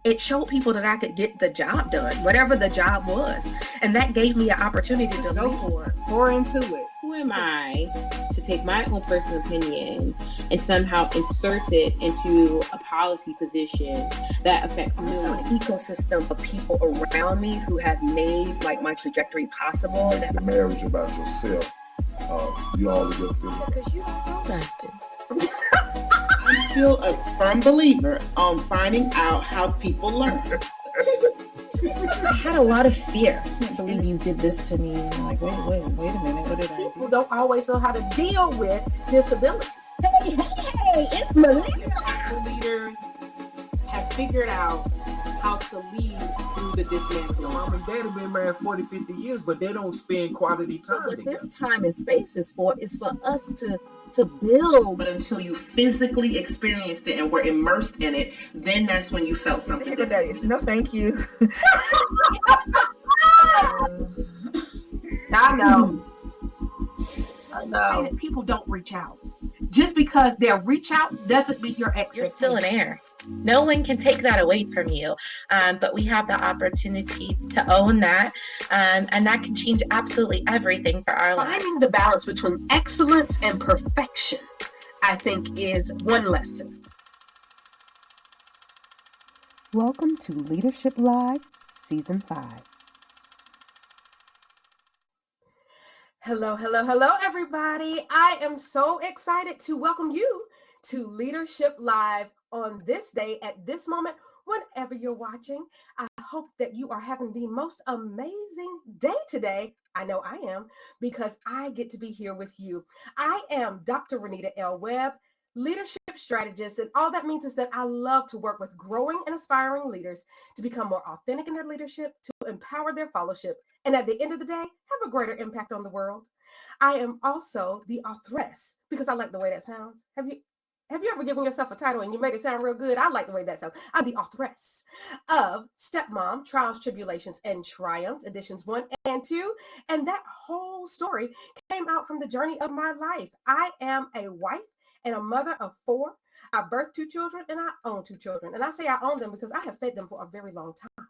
it showed people that I could get the job done, whatever the job was. And that gave me an opportunity to go for it. Pour into it. Who am I to take my own personal opinion and somehow insert it into a policy position that affects also millions? an ecosystem of people around me who have made like my trajectory possible. The marriage about yourself, you all get feeling. Because you don't know nothing. I'm still a firm believer on finding out how people learn. I had a lot of fear. I can't believe you did this to me. And I'm like, wait a minute, what did I People do? don't always know how to deal with disability. Hey, it's Melissa. Leaders have figured out how to lead through the dismantling. Mom and dad have been married 40, 50 years, but they don't spend quality time What together. this time and space is for us to build. But until you physically experienced it and were immersed in it, then that's when you felt something different. No, thank you. I know. Say that people don't reach out. Just because they'll reach out doesn't mean your expectation. You're still in air. No one can take that away from you. But we have the opportunity to own that. And that can change absolutely everything for our lives. Finding the balance between excellence and perfection, I think, is one lesson. Welcome to Leadership Live, Season 5. Hello, everybody. I am so excited to welcome you to Leadership Live on this day, at this moment, whenever you're watching. I hope that you are having the most amazing day today. I know I am, because I get to be here with you. I am Dr. Renita L. Webb, leadership strategist, and all that means is that I love to work with growing and aspiring leaders to become more authentic in their leadership, to empower their fellowship, and at the end of the day, have a greater impact on the world. I am also the authoress, because I like the way that sounds. Have you ever given yourself a title and you made it sound real good? I like the way that sounds. I'm the authoress of Stepmom, Trials, Tribulations, and Triumphs, editions 1 and 2. And that whole story came out from the journey of my life. I am a wife and a mother of 4. I birthed 2 children and I own 2 children. And I say I own them because I have fed them for a very long time.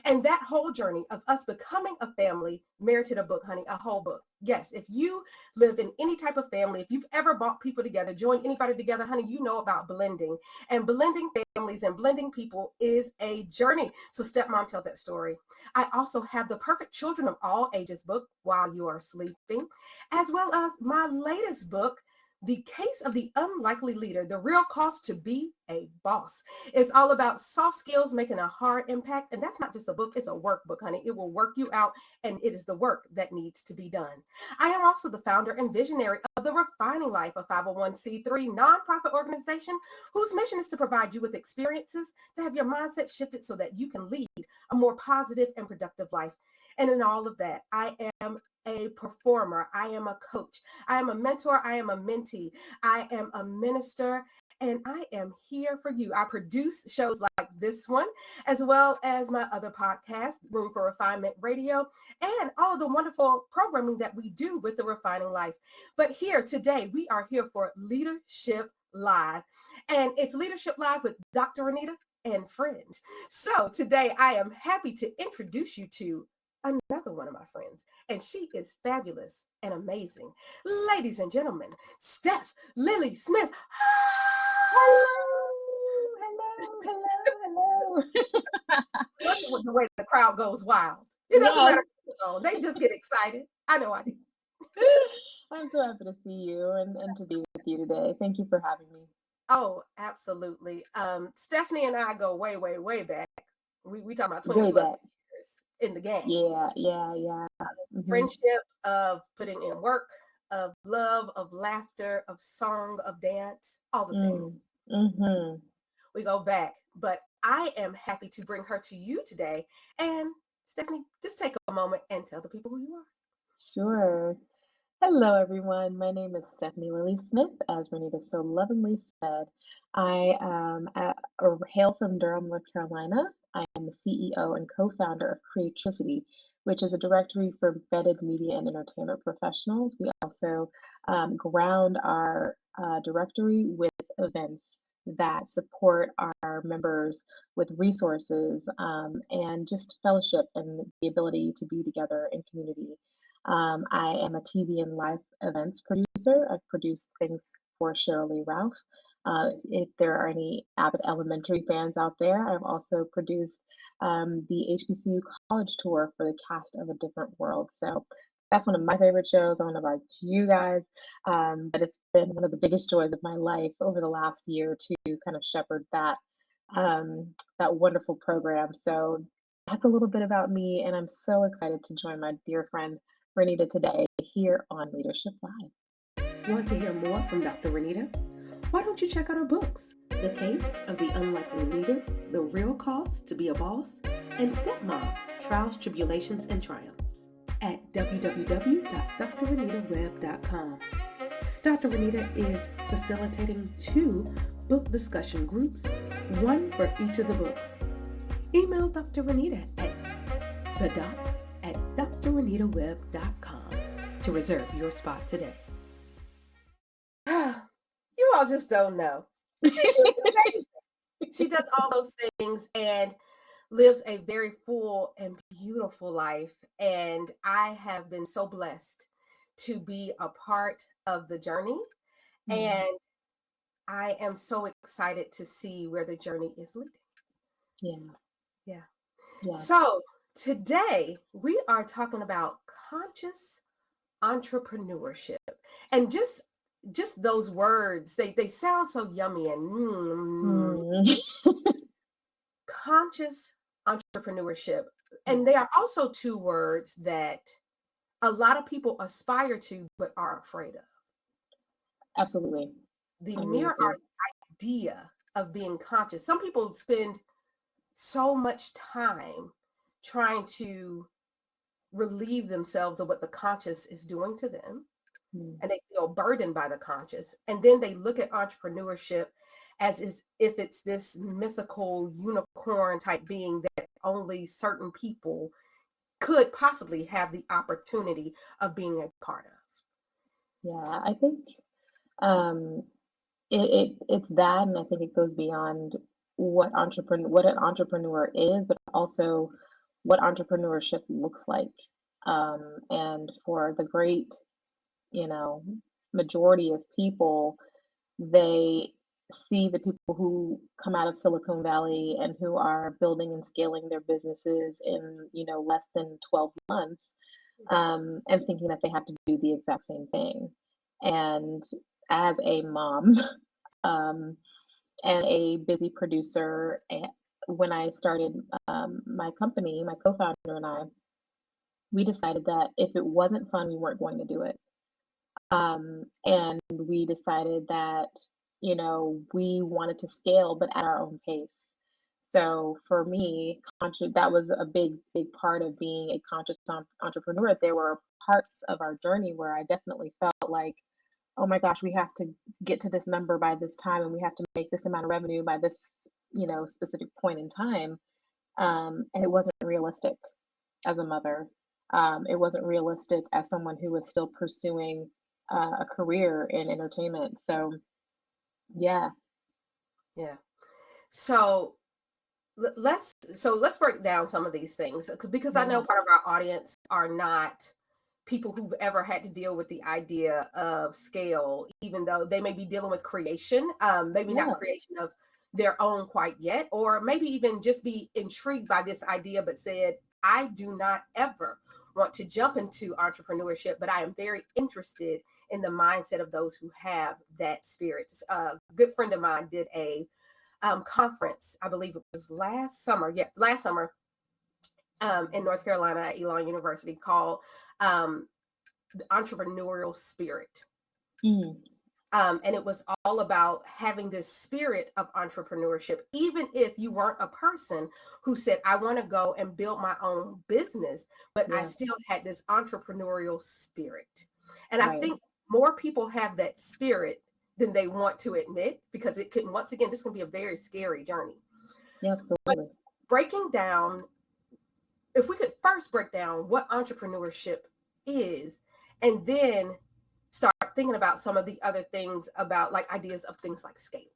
And that whole journey of us becoming a family merited a book, honey, a whole book. Yes, if you live in any type of family, if you've ever brought people together, joined anybody together, honey, you know about blending. And blending families and blending people is a journey. So Stepmom tells that story. I also have the Perfect Children of All Ages book, While You Are Sleeping, as well as my latest book, The Case of the Unlikely Leader, The Real Cost to Be a Boss. It's all about soft skills making a hard impact. And that's not just a book, it's a workbook, honey. It will work you out, and it is the work that needs to be done. I am also the founder and visionary of The Refining Life, a 501c3 nonprofit organization whose mission is to provide you with experiences to have your mindset shifted so that you can lead a more positive and productive life. And in all of that, I am a performer, I am a coach, I am a mentor, I am a mentee, I am a minister, and I am here for you. I produce shows like this one, as well as my other podcast, Room for Refinement Radio, and all of the wonderful programming that we do with The Refining Life. But here today, we are here for Leadership Live, and it's Leadership Live with Dr. Renita and friends. So today, I am happy to introduce you to another one of my friends, and she is fabulous and amazing. Ladies and gentlemen, Steph Lilly Smith. Hello. Look at the way the crowd goes wild. It doesn't matter what's on. They just get excited. I know I do. I'm so happy to see you and to be with you today. Thank you for having me. Oh, absolutely. Stephanie and I go way, way, way back. We talk about 20 Way plus back. years in the game. Yeah. Friendship, of putting in work, of love, of laughter, of song, of dance, all the things. Mm-hmm. We go back, but I am happy to bring her to you today. And Stephanie, just take a moment and tell the people who you are. Sure. Hello, everyone. My name is Stephanie Lilly Smith, as Renita so lovingly said. I hail from Durham, North Carolina. I am the CEO and co-founder of Creatricity, which is a directory for embedded media and entertainment professionals. We also ground our directory with events that support our our members with resources and just fellowship and the ability to be together in community. I am a TV and live events producer. I've produced things for Shirley Ralph. If there are any avid elementary fans out there, I've also produced the HBCU college tour for the cast of A Different World. So that's one of my favorite shows. I want to invite you guys, but it's been one of the biggest joys of my life over the last year to kind of shepherd that wonderful program. So that's a little bit about me, and I'm so excited to join my dear friend Renita today here on Leadership Live. Want to hear more from Dr. Renita? Why don't you check out her books, The Case of the Unlikely Leader, The Real Cost to be a Boss, and Stepmom, Trials, Tribulations, and Triumphs at www.drrenitaweb.com. Dr. Renita is facilitating 2 book discussion groups, one for each of the books. Email Dr. Renita at thedoc@drrenitaweb.com to reserve your spot today. You all just don't know. She's amazing. She does all those things and lives a very full and beautiful life. And I have been so blessed to be a part of the journey. And I am so excited to see where the journey is leading. Yeah. So today we are talking about conscious entrepreneurship. And just those words, they sound so yummy and conscious entrepreneurship. And they are also 2 words that a lot of people aspire to but are afraid of. Absolutely. The mere idea of being conscious. Some people spend so much time trying to relieve themselves of what the conscious is doing to them. And they feel burdened by the conscious. And then they look at entrepreneurship as if it's this mythical unicorn type being that only certain people could possibly have the opportunity of being a part of. Yeah, I think it's that, and I think it goes beyond what an entrepreneur is, but also what entrepreneurship looks like. And for the great, majority of people, they see the people who come out of Silicon Valley and who are building and scaling their businesses in, less than 12 months, and thinking that they have to do the exact same thing. And as a mom, and a busy producer, when I started my company, my co-founder and I, we decided that if it wasn't fun, we weren't going to do it. And we decided that, we wanted to scale, but at our own pace. So for me, that was a big, big part of being a conscious entrepreneur. There were parts of our journey where I definitely felt like, oh my gosh, we have to get to this number by this time, and we have to make this amount of revenue by this, specific point in time. And it wasn't realistic as a mother. It wasn't realistic as someone who was still pursuing a career in entertainment. So, yeah. So let's break down some of these things, because I know part of our audience are not people who've ever had to deal with the idea of scale, even though they may be dealing with creation, maybe not creation of their own quite yet, or maybe even just be intrigued by this idea, but said, I do not ever want to jump into entrepreneurship, but I am very interested in the mindset of those who have that spirit. A good friend of mine did a conference, I believe it was last summer, in North Carolina at Elon University, called the Entrepreneurial Spirit. And it was all about having this spirit of entrepreneurship, even if you weren't a person who said, I want to go and build my own business, but I still had this entrepreneurial spirit. And I think more people have that spirit than they want to admit, because it could, once again, this can be a very scary journey. Yeah, absolutely. But breaking down, if we could first break down what entrepreneurship is, and then start thinking about some of the other things about, like, ideas of things like scaling.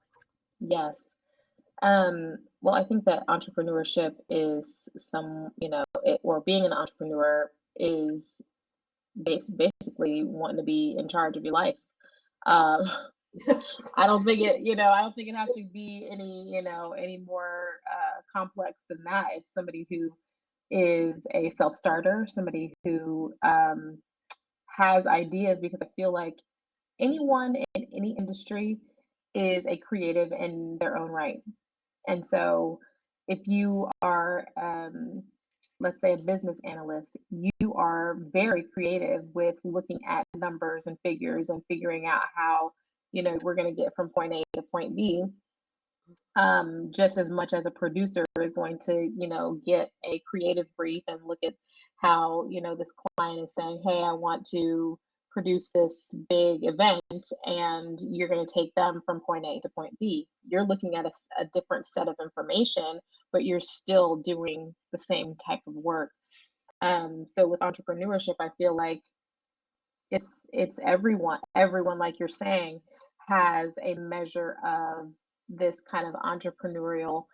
Yes. Well, I think that entrepreneurship is or being an entrepreneur is basically wanting to be in charge of your life. Um, I don't think it has to be any more complex than that. It's somebody who is a self-starter, somebody who has ideas, because I feel like anyone in any industry is a creative in their own right. And so if you are, let's say, a business analyst, you are very creative with looking at numbers and figures and figuring out how, we're going to get from point A to point B. Just as much as a producer is going to, get a creative brief and look at how, this client is saying, hey, I want to produce this big event, and you're going to take them from point A to point B. You're looking at a different set of information, but you're still doing the same type of work. So with entrepreneurship, I feel like it's everyone, like you're saying, has a measure of this kind of entrepreneurial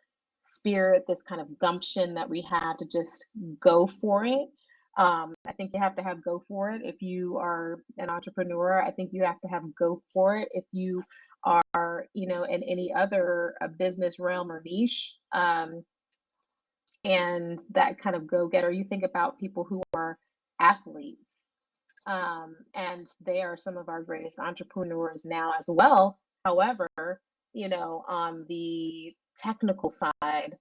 spirit, this kind of gumption that we have to just go for it. I think you have to have go for it if you are an entrepreneur. I think you have to have go for it if you are, in any other business realm or niche. And that kind of go getter. You think about people who are athletes, and they are some of our greatest entrepreneurs now as well. However, on the technical side,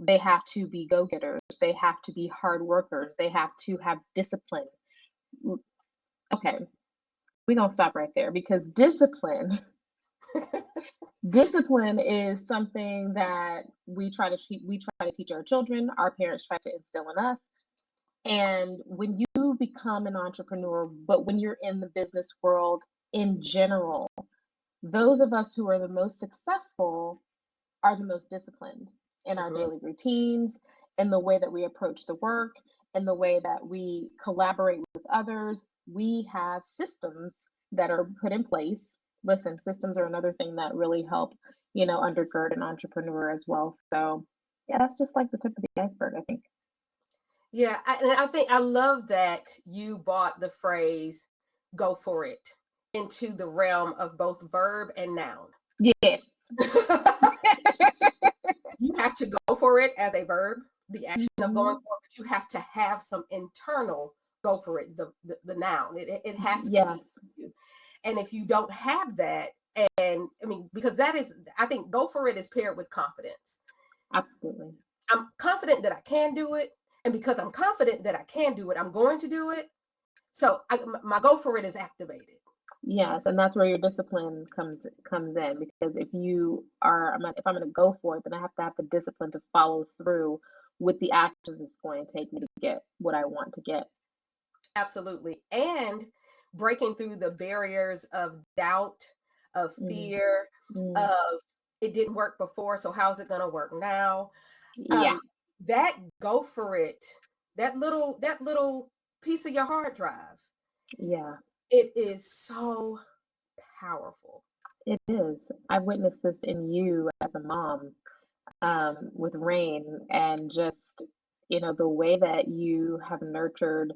they have to be go-getters. They have to be hard workers. They have to have discipline. Okay, we're gonna stop right there, because discipline is something that we try to teach our children. Our parents try to instill in us. And when you become an entrepreneur, but when you're in the business world in general, those of us who are the most successful are the most disciplined in our daily routines, in the way that we approach the work, in the way that we collaborate with others. We have systems that are put in place. Listen, systems are another thing that really help, undergird an entrepreneur as well. So yeah, that's just like the tip of the iceberg, I think. Yeah, and I think I love that you brought the phrase "go for it" into the realm of both verb and noun. Yes. You have to go for it as a verb, the action of going for it, but you have to have some internal go for it, the noun. It has to be you. And if you don't have that, and I mean, because that is, I think go for it is paired with confidence. Absolutely. I'm confident that I can do it. And because I'm confident that I can do it, I'm going to do it. So my go for it is activated. Yes, and that's where your discipline comes in, because if I'm going to go for it, then I have to have the discipline to follow through with the actions it's going to take me to get what I want to get. Absolutely. And breaking through the barriers of doubt, of fear, of it didn't work before, so how's it going to work now? Yeah. That go for it, that little piece of your hard drive. Yeah. It is so powerful. It is. I've witnessed this in you as a mom, with Rain, and just, the way that you have nurtured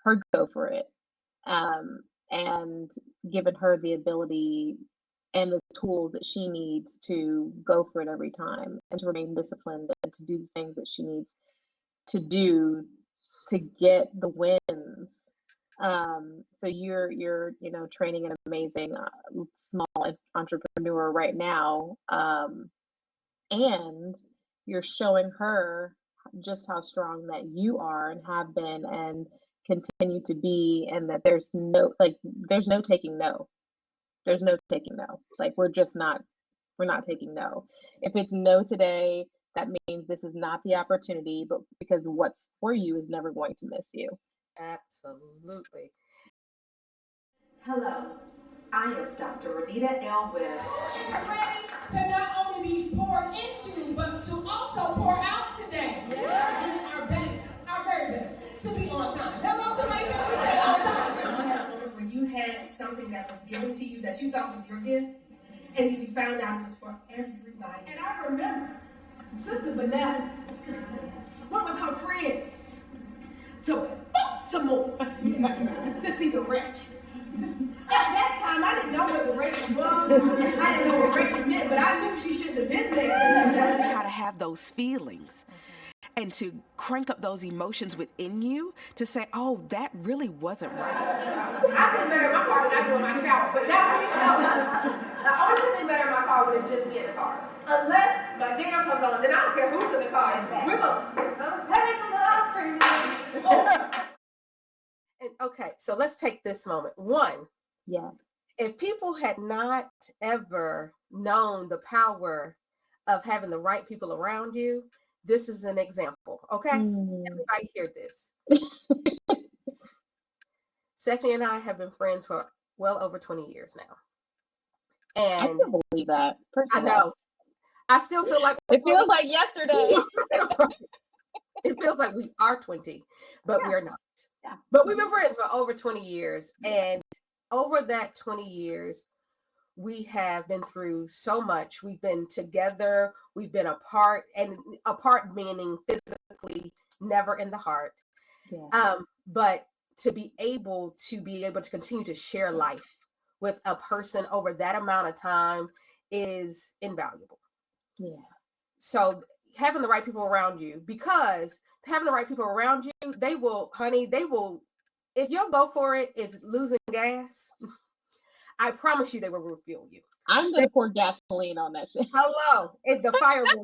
her go for it, and given her the ability and the tools that she needs to go for it every time, and to remain disciplined, and to do the things that she needs to do to get the wins. So you're training an amazing small entrepreneur right now, and you're showing her just how strong that you are and have been and continue to be, and that there's no taking no. There's no taking no. Like we're not taking no. If it's no today, that means this is not the opportunity, but because what's for you is never going to miss you. Absolutely. Hello, I am Dr. Renita L. Webb. We're ready to not only be poured into, but to also pour out today. Yeah. Our best, our very best, to be on time. Hello, somebody help me say on time. I had a moment where you had something that was given to you that you thought was your gift, and you found out it was for everybody. And I remember Sister Vanessa went with her friends to Baltimore to see the wretch. At that time, I didn't know what the wretch was. I didn't know what wretch meant, but I knew she shouldn't have been there. How to have those feelings and to crank up those emotions within you to say, oh, that really wasn't right. I didn't better in my car than I do in my shower, but now let me tell you, the only thing better in my car would have just be in the car. Unless my jam comes on, then I don't care who's in the car. We're going to take them off for you. And okay, so let's take this moment. One, Yeah. if people had not ever known the power of having the right people around you, this is an example. Okay, everybody hear this. Stephanie and I have been friends for well over 20 years now. And I can't believe that. I know. I still feel like it feels like yesterday. It feels like we are 20, but we're not. Yeah. But we've been friends for over 20 years. And over that 20 years, we have been through so much. We've been together, we've been apart, and apart meaning physically, never in the heart. Yeah. But to be able to continue to share life with a person over that amount of time is invaluable. Yeah. So having the right people around you, because having the right people around you, they will, if your go for it is losing gas, I promise you they will refuel you. I'm going to pour gasoline on that shit. Hello. The fire will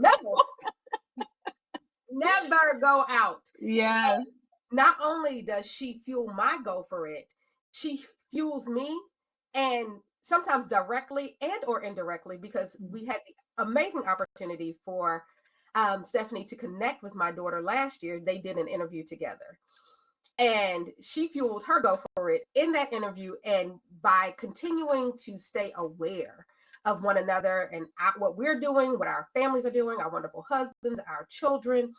never go out. Yeah. And not only does she fuel my go for it, she fuels me, and sometimes directly and or indirectly, because we had the amazing opportunity for Stephanie to connect with my daughter last year. They did an interview together, and she fueled her go for it in that interview. And by continuing to stay aware of one another and what we're doing, what our families are doing, our wonderful husbands, our children,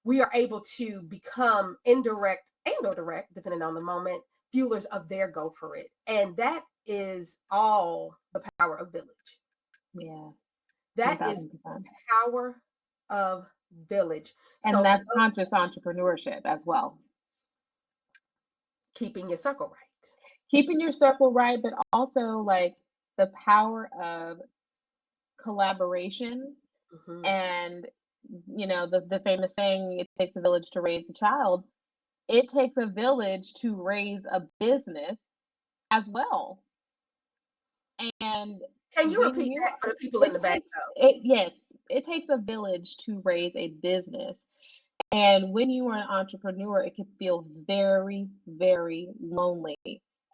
we are able to become indirect and or direct, depending on the moment, fuelers of their go for it. And that is all the power of village. Yeah. That 1,000%. is the power of village. And that's conscious entrepreneurship as well. Keeping your circle right. Keeping your circle right, but also like the power of collaboration. And you know, the famous saying, it takes a village to raise a child. It takes a village to raise a business as well. And can you repeat that for the people in the back though? Yes, it takes a village to raise a business. And when you are an entrepreneur, it can feel very, very lonely.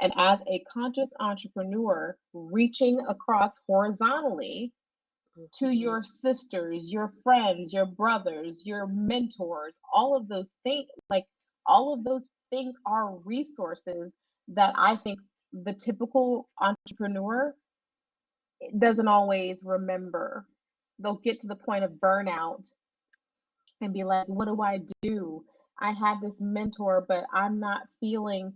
And as a conscious entrepreneur, reaching across horizontally to your sisters, your friends, your brothers, your mentors, all of those things, like all of those things are resources that I think the typical entrepreneur doesn't always remember. They'll get to the point of burnout and be like, what do I do? I have this mentor, but I'm not feeling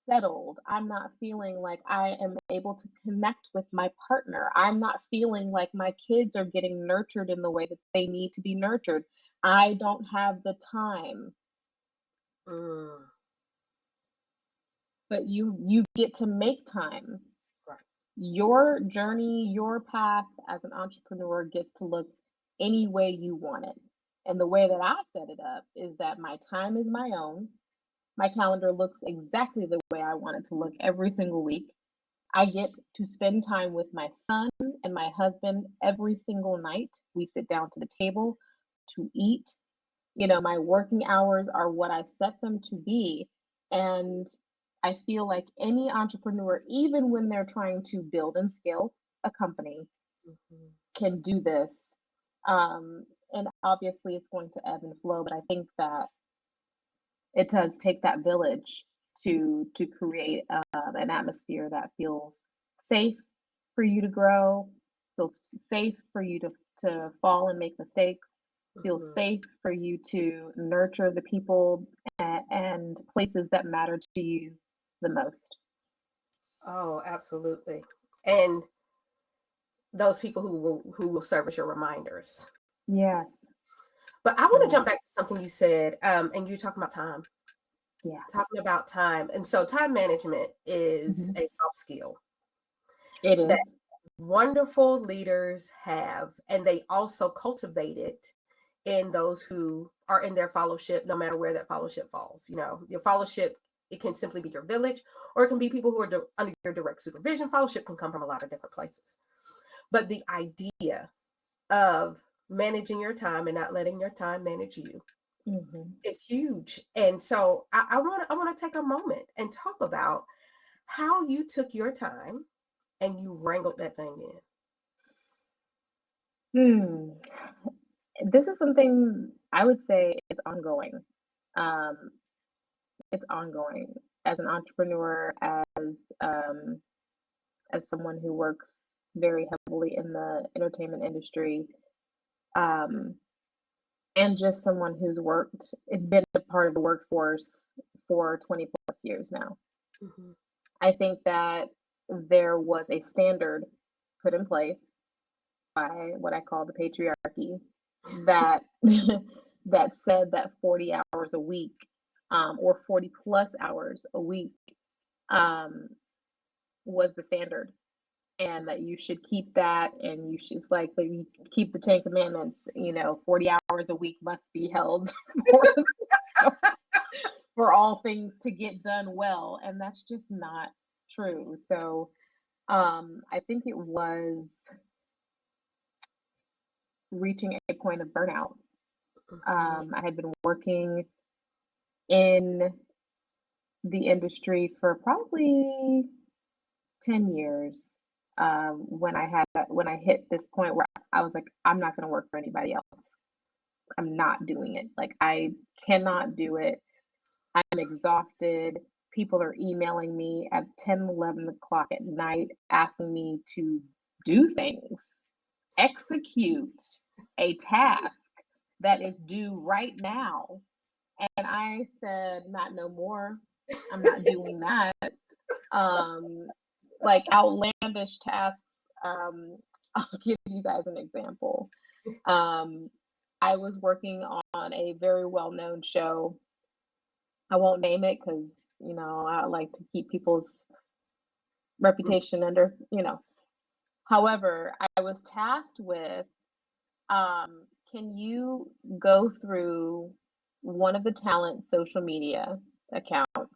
settled. I'm not feeling like I am able to connect with my partner. I'm not feeling like my kids are getting nurtured in the way that they need to be nurtured. I don't have the time. But you get to make time. Right. Your journey, your path as an entrepreneur gets to look any way you want it. And the way that I set it up is that my time is my own. My calendar looks exactly the way I want it to look every single week. I get to spend time with my son and my husband every single night. We sit down to the table to eat. You know, my working hours are what I set them to be. And I feel like any entrepreneur, even when they're trying to build and scale a company, can do this. And obviously it's going to ebb and flow, but I think that it does take that village to create an atmosphere that feels safe for you to grow, feels safe for you to fall and make mistakes, feels safe for you to nurture the people and places that matter to you the most. Oh, absolutely. And those people who will serve as your reminders. Yes. But I want to Yeah. jump back to something you said, and you're talking about time. Yeah. Talking about time. And so time management is a soft skill It is. that wonderful leaders have, and they also cultivate it in those who are in their fellowship, no matter where that fellowship falls. You know, your fellowship, it can simply be your village, or it can be people who are under your direct supervision. Fellowship can come from a lot of different places. But the idea of managing your time and not letting your time manage you is huge. And so I want to take a moment and talk about how you took your time and you wrangled that thing in. This is something I would say is ongoing. Um, it's ongoing as an entrepreneur, um, as someone who works very heavily in the entertainment industry, um, and just someone who's been a part of the workforce for 20 plus years now. I think that there was a standard put in place by what I call the patriarchy that that said that 40 hours a week, or 40 plus hours a week, was the standard, and that you should keep that, and it's like that you keep the 10 commandments, 40 hours a week must be held for all things to get done well, and that's just not true. So I think it was reaching a point of burnout. I had been working in the industry for probably 10 years, when I hit this point where I was like, I'm not going to work for anybody else. I'm not doing it. Like, I cannot do it. I'm exhausted. People are emailing me at 10, 11 o'clock at night asking me to do things, execute a task that is due right now. And I said, not no more. I'm not doing that. Like outlandish tasks. I'll give you guys an example. I was working on a very well-known show. I won't name it because, I like to keep people's reputation under. However, I was tasked with, can you go through one of the talent social media accounts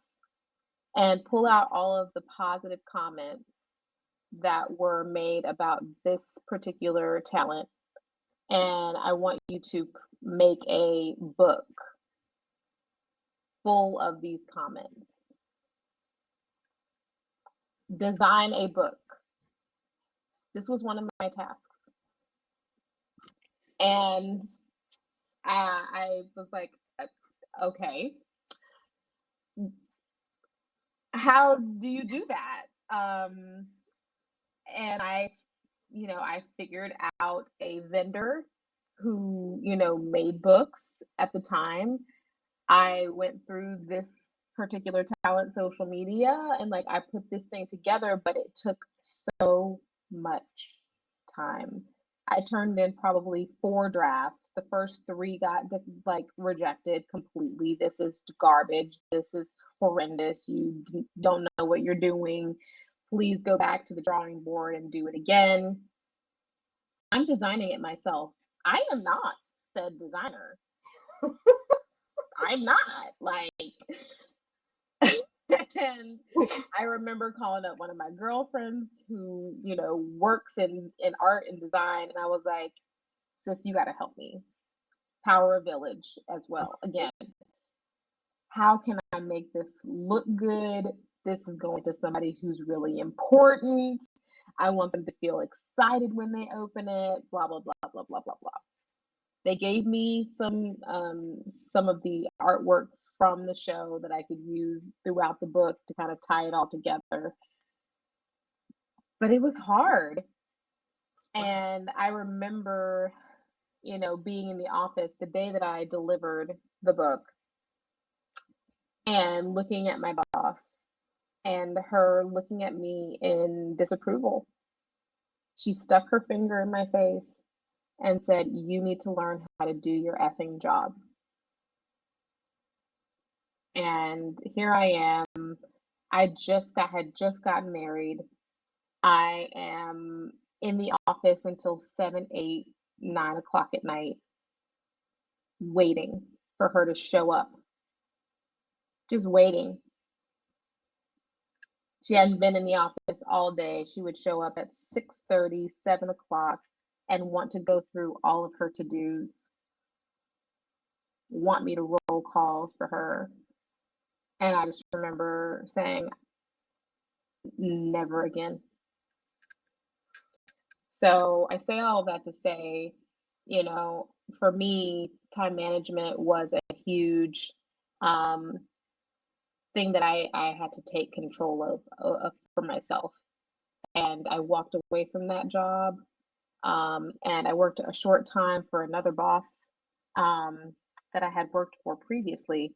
and pull out all of the positive comments that were made about this particular talent, and I want you to make a book full of these comments. Design a book. This was one of my tasks. And I was like, okay, how do you do that? And I figured out a vendor who, made books at the time. I went through this particular talent social media, and like I put this thing together, but it took so much time. I turned in probably 4 drafts. The first 3 got rejected completely. This is garbage. This is horrendous. You don't know what you're doing. Please go back to the drawing board and do it again. I'm designing it myself. I am not said designer. I'm not and I remember calling up one of my girlfriends who, works in art and design. And I was like, sis, you got to help me. Power of village as well. Again, how can I make this look good? This is going to somebody who's really important. I want them to feel excited when they open it, blah, blah, blah, blah, blah, blah, blah. They gave me some of the artwork from the show that I could use throughout the book to kind of tie it all together. But it was hard. And I remember, being in the office the day that I delivered the book and looking at my boss and her looking at me in disapproval. She stuck her finger in my face and said, you need to learn how to do your effing job. And here I am. had just gotten married. I am in the office until 7, 8, 9 o'clock at night, waiting for her to show up. Just waiting. She hadn't been in the office all day. She would show up at 6:30, 7 o'clock, and want to go through all of her to-dos, want me to roll calls for her. And I just remember saying, never again. So I say all that to say, you know, for me, time management was a huge thing that I had to take control of for myself. And I walked away from that job. And I worked a short time for another boss that I had worked for previously.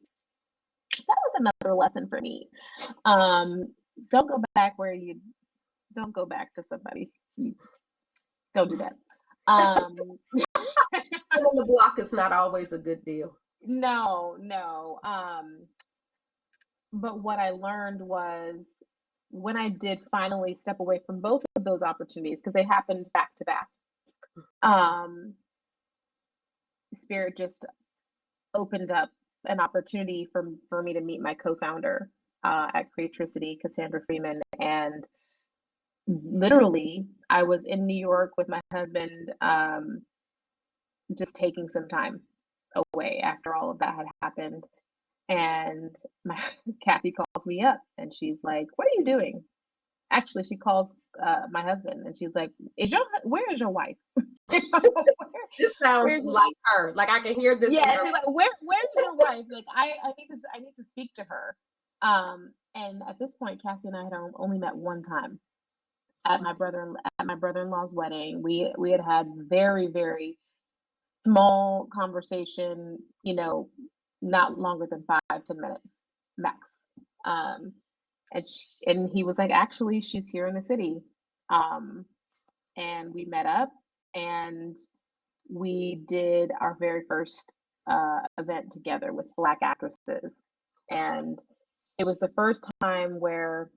That was another lesson for me. Don't go back don't go back to somebody. Don't do that. On the block is not always a good deal. No. But what I learned was when I did finally step away from both of those opportunities, because they happened back to back, Spirit just opened up an opportunity for me to meet my co-founder at Creatricity, Cassandra Freeman. And literally, I was in New York with my husband, just taking some time away after all of that had happened. And Kathy calls me up and she's like, what are you doing? Actually, she calls my husband and she's like, where is your wife? This sounds like her. Like I can hear this. Yeah, she's like, where's your wife? Like I need to speak to her. And at this point, Cassie and I had only met one time at my brother-in-law's wedding. We had very, very small conversation, you know, not longer than 5-10 minutes max. And he was like, actually, she's here in the city. And we met up and we did our very first event together with Black actresses. And it was the first time where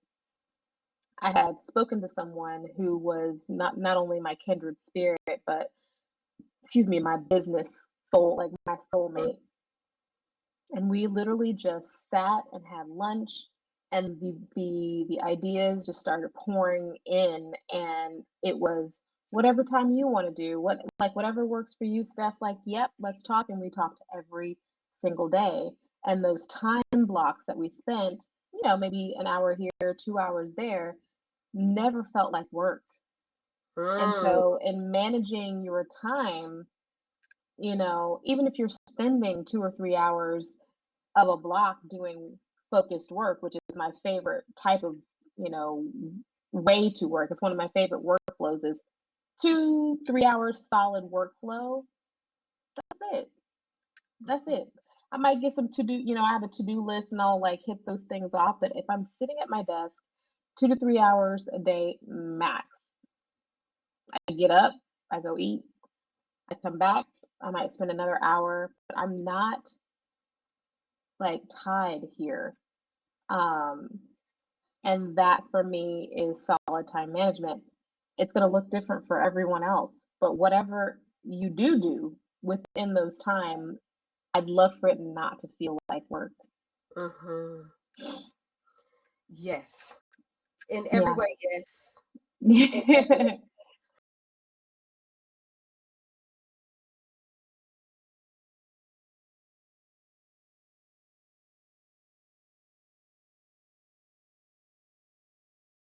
I had spoken to someone who was not only my kindred spirit, but my business soul, like my soulmate. And we literally just sat and had lunch, and the ideas just started pouring in, and it was whatever time you want to do, whatever works for you, Steph. Like, yep, let's talk. And we talked every single day. And those time blocks that we spent, you know, maybe an hour here, 2 hours there, never felt like work. And so in managing your time, you know, even if you're spending 2 or 3 hours of a block doing focused work, which is my favorite type of, you know, way to work. It's one of my favorite workflows is 2-3 hours solid workflow. That's it. I might get some to-do, you know, I have a to-do list and I'll like hit those things off. But if I'm sitting at my desk 2 to 3 hours a day max, I get up, I go eat, I come back, I might spend another hour, but I'm not like tied here. And that for me is solid time management. It's going to look different for everyone else, but whatever you do within those time, I'd love for it not to feel like work. Yes. In every way, yes.